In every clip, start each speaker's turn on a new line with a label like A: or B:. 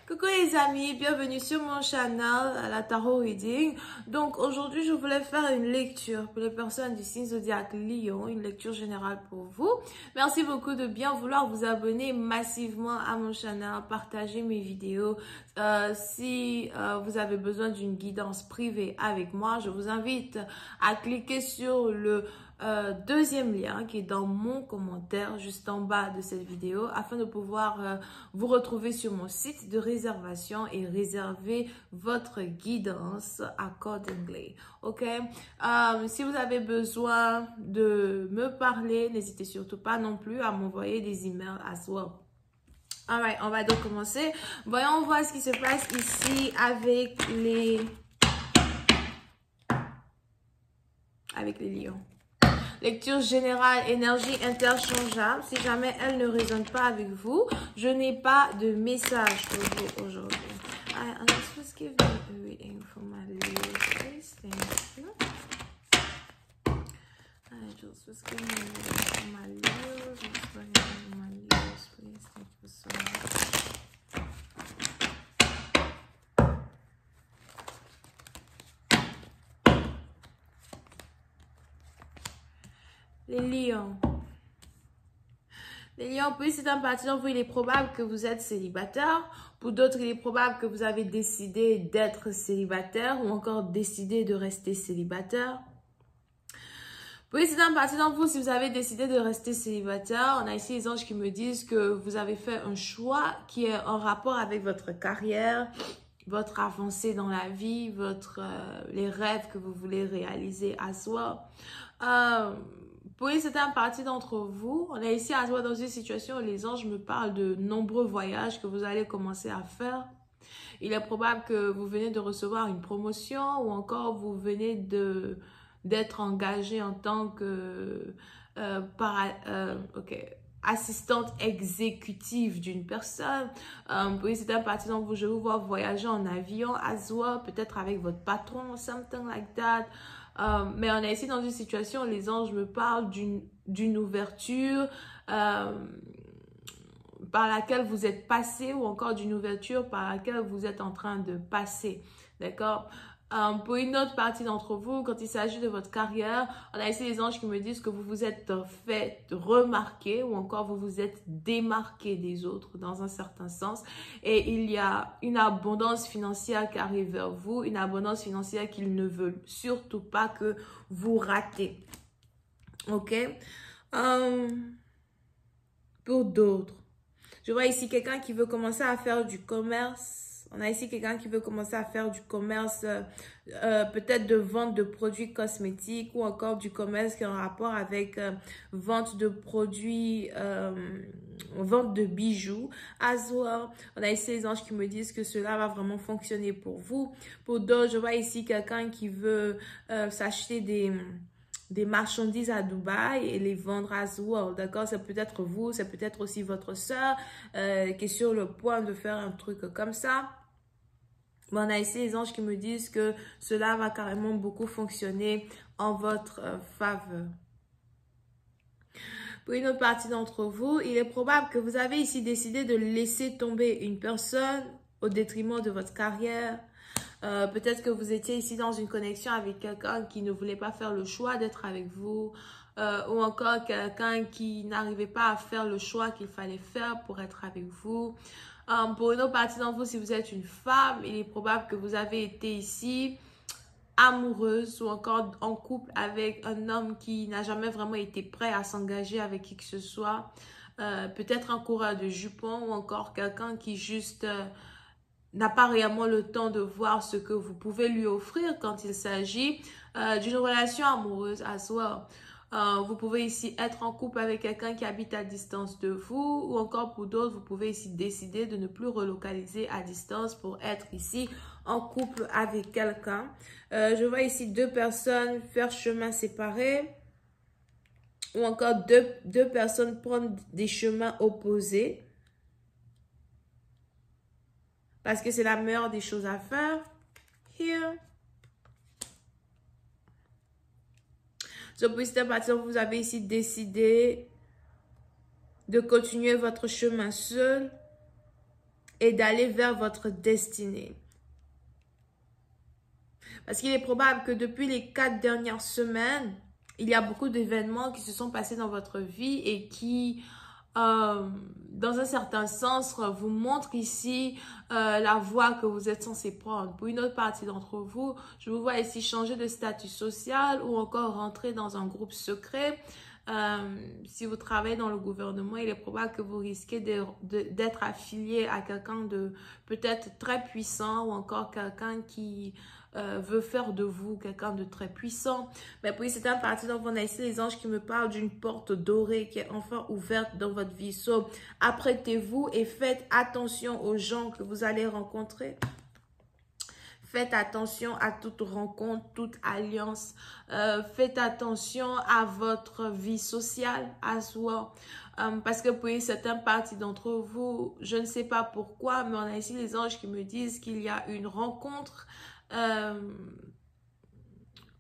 A: Coucou les amis, bienvenue sur mon channel à la Tarot Reading. Donc aujourd'hui je voulais faire une lecture pour les personnes du signe zodiaque Lion, une lecture générale pour vous. Merci beaucoup de bien vouloir vous abonner massivement à mon channel, partager mes vidéos. Si vous avez besoin d'une guidance privée avec moi, je vous invite à cliquer sur le deuxième lien qui est dans mon commentaire juste en bas de cette vidéo afin de pouvoir vous retrouver sur mon site de réservation et réserver votre guidance accordingly. Ok, si vous avez besoin de me parler, n'hésitez surtout pas non plus à m'envoyer des emails as well. Alright, on va donc commencer. Voyons voir ce qui se passe ici avec les lions. Lecture générale, énergie interchangeable. Si jamais elle ne résonne pas avec vous, je n'ai pas de message pour vous aujourd'hui. I'm just give me a reading for my Leos, please. Thank you. Just give me a reading for my Leos. Just for my Leos, please. Thank you so much. Les lions. Les lions, pour c'est un parti d'entre vous, il est probable que vous êtes célibataire. Pour d'autres, il est probable que vous avez décidé d'être célibataire ou encore décidé de rester célibataire. Pour c'est un parti d'entre vous, si vous avez décidé de rester célibataire, on a ici les anges qui me disent que vous avez fait un choix qui est en rapport avec votre carrière, votre avancée dans la vie, les rêves que vous voulez réaliser à soi. Pour certaines parties d'entre vous, on est ici à soi dans une situation où les anges me parlent de nombreux voyages que vous allez commencer à faire. Il est probable que vous venez de recevoir une promotion ou encore vous venez d'être engagé en tant que assistante exécutive d'une personne. Pour certaines parties d'entre vous, je vous vois voyager en avion à soi, peut-être avec votre patron, something like that. Mais on est ici dans une situation où les anges me parlent d'une ouverture par laquelle vous êtes passé ou encore d'une ouverture par laquelle vous êtes en train de passer. D'accord? Pour une autre partie d'entre vous, quand il s'agit de votre carrière, on a ici les anges qui me disent que vous vous êtes fait remarquer ou encore vous vous êtes démarqué des autres dans un certain sens. Et il y a une abondance financière qui arrive vers vous, une abondance financière qu'ils ne veulent surtout pas que vous ratez. Ok? Pour d'autres, je vois ici quelqu'un qui veut commencer à faire du commerce. On a ici quelqu'un qui veut commencer à faire du commerce, peut-être de vente de produits cosmétiques ou encore du commerce qui est en rapport avec vente de produits, vente de bijoux. As well, on a ici les anges qui me disent que cela va vraiment fonctionner pour vous. Pour d'autres, je vois ici quelqu'un qui veut s'acheter des marchandises à Dubaï et les vendre as well, d'accord? C'est peut-être vous, c'est peut-être aussi votre soeur qui est sur le point de faire un truc comme ça. Mais on a ici les anges qui me disent que cela va carrément beaucoup fonctionner en votre faveur. Pour une autre partie d'entre vous, il est probable que vous avez ici décidé de laisser tomber une personne au détriment de votre carrière. Peut-être que vous étiez ici dans une connexion avec quelqu'un qui ne voulait pas faire le choix d'être avec vous ou encore quelqu'un qui n'arrivait pas à faire le choix qu'il fallait faire pour être avec vous. Pour une autre partie d'entre vous, si vous êtes une femme, il est probable que vous avez été ici amoureuse ou encore en couple avec un homme qui n'a jamais vraiment été prêt à s'engager avec qui que ce soit. Peut-être un coureur de jupons ou encore quelqu'un qui juste n'a pas réellement le temps de voir ce que vous pouvez lui offrir quand il s'agit d'une relation amoureuse à soi. Vous pouvez ici être en couple avec quelqu'un qui habite à distance de vous ou encore pour d'autres, vous pouvez ici décider de ne plus relocaliser à distance pour être ici en couple avec quelqu'un. Je vois ici deux personnes faire chemin séparés ou encore deux personnes prendre des chemins opposés parce que c'est la meilleure des choses à faire. Here. Pour cette partie, vous avez ici décidé de continuer votre chemin seul et d'aller vers votre destinée. Parce qu'il est probable que depuis les 4 dernières semaines, il y a beaucoup d'événements qui se sont passés dans votre vie et qui, dans un certain sens, vous montrent ici la voie que vous êtes censé prendre. Pour une autre partie d'entre vous, je vous vois ici changer de statut social ou encore rentrer dans un groupe secret. Si vous travaillez dans le gouvernement, il est probable que vous risquez d'être affilié à quelqu'un de peut-être très puissant ou encore quelqu'un qui veut faire de vous quelqu'un de très puissant. Mais puis c'est un parti dont on a ici les anges qui me parlent d'une porte dorée qui est enfin ouverte dans votre vie. So, apprêtez-vous et faites attention aux gens que vous allez rencontrer. Faites attention à toute rencontre, toute alliance. Faites attention à votre vie sociale, à soi. Parce que pour certains parties d'entre vous, je ne sais pas pourquoi, mais on a ici les anges qui me disent qu'il y a une rencontre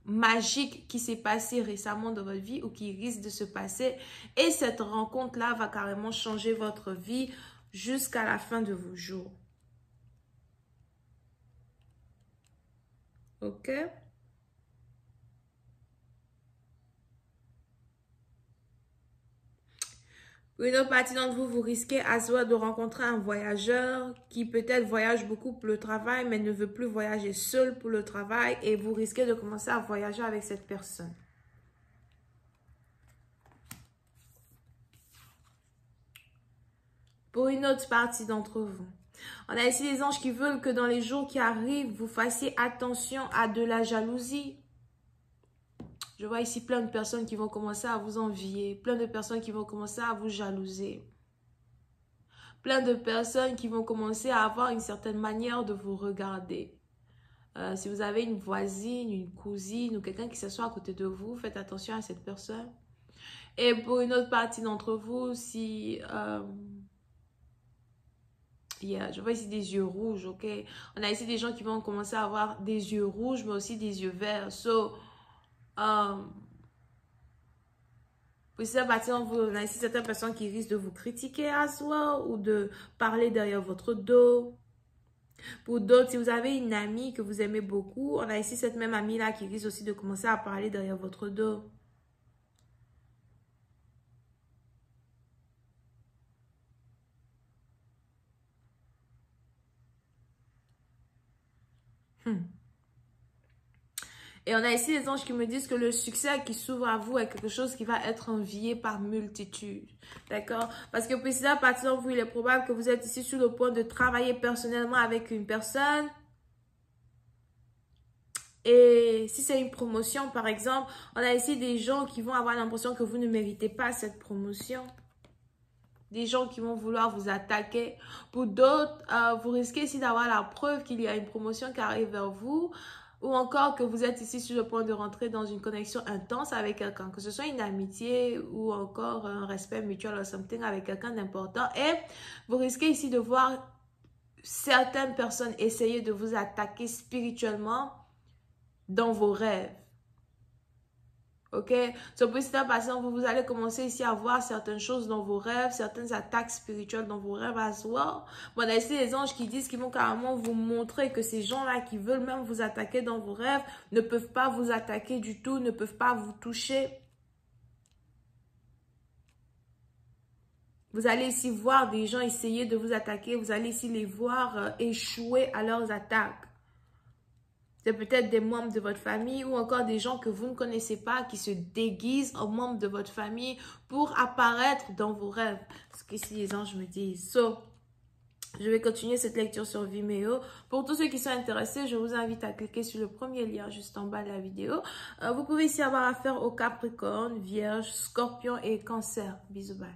A: magique qui s'est passée récemment dans votre vie ou qui risque de se passer. Et cette rencontre-là va carrément changer votre vie jusqu'à la fin de vos jours. Ok? Pour une autre partie d'entre vous, vous risquez à soi de rencontrer un voyageur qui peut-être voyage beaucoup pour le travail, mais ne veut plus voyager seul pour le travail et vous risquez de commencer à voyager avec cette personne. Pour une autre partie d'entre vous, on a ici les anges qui veulent que dans les jours qui arrivent, vous fassiez attention à de la jalousie. Je vois ici plein de personnes qui vont commencer à vous envier, plein de personnes qui vont commencer à vous jalouser, plein de personnes qui vont commencer à avoir une certaine manière de vous regarder. Si vous avez une voisine, une cousine ou quelqu'un qui s'assoit à côté de vous, faites attention à cette personne. Et pour une autre partie d'entre vous, si... je vois ici des yeux rouges, ok? On a ici des gens qui vont commencer à avoir des yeux rouges, mais aussi des yeux verts. So, pour cette partie, on a ici certaines personnes qui risquent de vous critiquer à soi ou de parler derrière votre dos. Pour d'autres, si vous avez une amie que vous aimez beaucoup, on a ici cette même amie-là qui risque aussi de commencer à parler derrière votre dos. Et on a ici les anges qui me disent que le succès qui s'ouvre à vous est quelque chose qui va être envié par multitude. D'accord? Parce que puis à partir de vous, il est probable que vous êtes ici sur le point de travailler personnellement avec une personne. Et si c'est une promotion, par exemple, on a ici des gens qui vont avoir l'impression que vous ne méritez pas cette promotion. Des gens qui vont vouloir vous attaquer. Pour d'autres, vous risquez ici d'avoir la preuve qu'il y a une promotion qui arrive vers vous. Ou encore que vous êtes ici sur le point de rentrer dans une connexion intense avec quelqu'un. Que ce soit une amitié ou encore un respect mutuel ou something avec quelqu'un d'important. Et vous risquez ici de voir certaines personnes essayer de vous attaquer spirituellement dans vos rêves. Ok? So, pour cette personne, vous allez commencer ici à voir certaines choses dans vos rêves, certaines attaques spirituelles dans vos rêves à soi. Bon, on a ici les anges qui disent qu'ils vont carrément vous montrer que ces gens-là qui veulent même vous attaquer dans vos rêves ne peuvent pas vous attaquer du tout, ne peuvent pas vous toucher. Vous allez ici voir des gens essayer de vous attaquer, vous allez ici les voir échouer à leurs attaques. C'est peut-être des membres de votre famille ou encore des gens que vous ne connaissez pas qui se déguisent en membres de votre famille pour apparaître dans vos rêves. Ce que si les anges me disent. So, je vais continuer cette lecture sur Vimeo. Pour tous ceux qui sont intéressés, je vous invite à cliquer sur le premier lien juste en bas de la vidéo. Vous pouvez ici avoir affaire aux Capricornes, Vierges, Scorpions et Cancer. Bisous, bye.